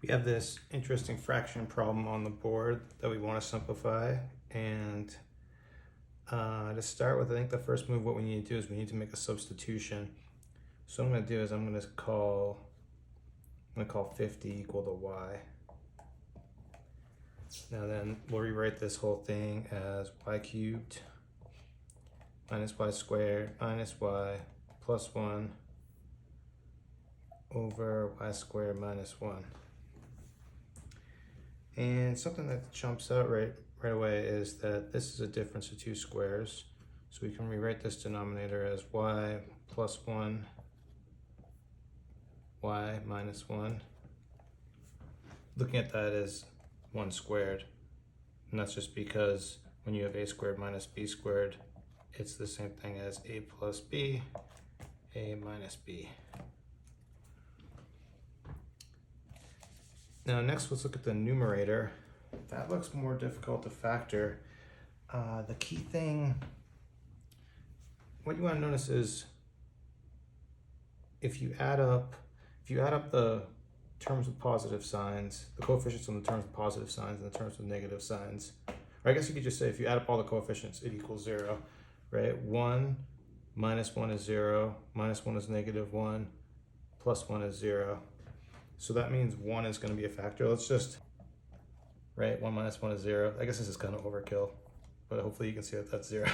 We have this interesting fraction problem on the board that we want to simplify. And to start with, I think the first move, what we need to do is we need to make a substitution. So what I'm going to do is I'm going to call 50 equal to y. Now then we'll rewrite this whole thing as y cubed minus y squared minus y plus 1 over y squared minus 1. And something that jumps out right away is that this is a difference of two squares. So we can rewrite this denominator as y plus 1, y minus 1. Looking at that as 1 squared. And that's just because when you have a squared minus b squared, it's the same thing as a plus b, a minus b. Now next, let's look at the numerator. That looks more difficult to factor. The key thing, what you want to notice is if you add up the terms with positive signs, the coefficients on the terms with positive signs and the terms with negative signs, or I guess you could just say if you add up all the coefficients, it equals 0, right? 1 minus 1 is 0, minus 1 is negative 1, plus 1 is 0. So that means 1 is going to be a factor. Let's just, right, 1 minus 1 is 0. I guess this is kind of overkill, but hopefully you can see that that's 0.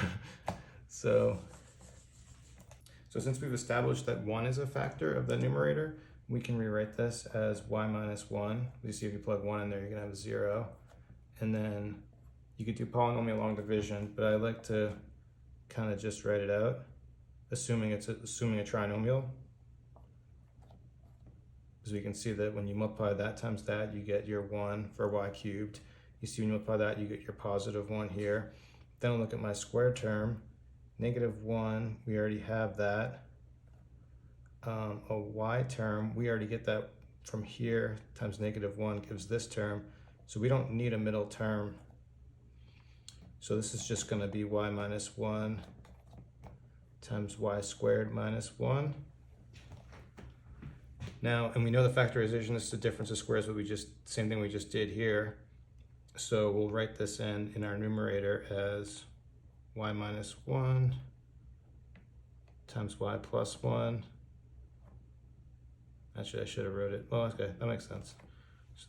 So since we've established that 1 is a factor of the numerator, we can rewrite this as y minus 1. You see if you plug 1 in there, you're going to have 0. And then you could do polynomial long division, but I like to kind of just write it out, assuming a trinomial. Because we can see that when you multiply that times that, you get your 1 for y cubed. You see when you multiply that, you get your positive 1 here. Then I'll look at my square term. Negative 1, we already have that. A y term, we already get that from here, times negative 1 gives this term. So we don't need a middle term. So this is just going to be y minus 1 times y squared minus 1. Now, and we know the factorization is the difference of squares, but same thing we just did here. So we'll write this in our numerator as y minus 1 times y plus 1. Actually, I should have wrote it. Well, okay, that makes sense. So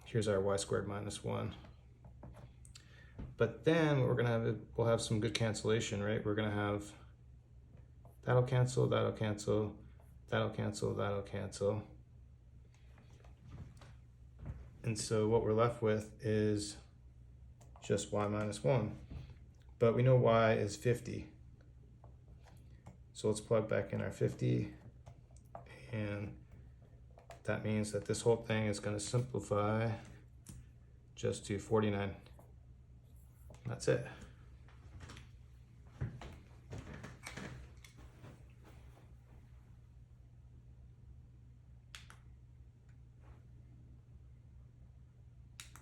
here's our y squared minus 1. But then what we're gonna have, we'll have some good cancellation, right? We're gonna have that'll cancel, that'll cancel, that'll cancel, that'll cancel. And so what we're left with is just y minus 1. But we know y is 50. So let's plug back in our 50. And that means that this whole thing is going to simplify just to 49. That's it.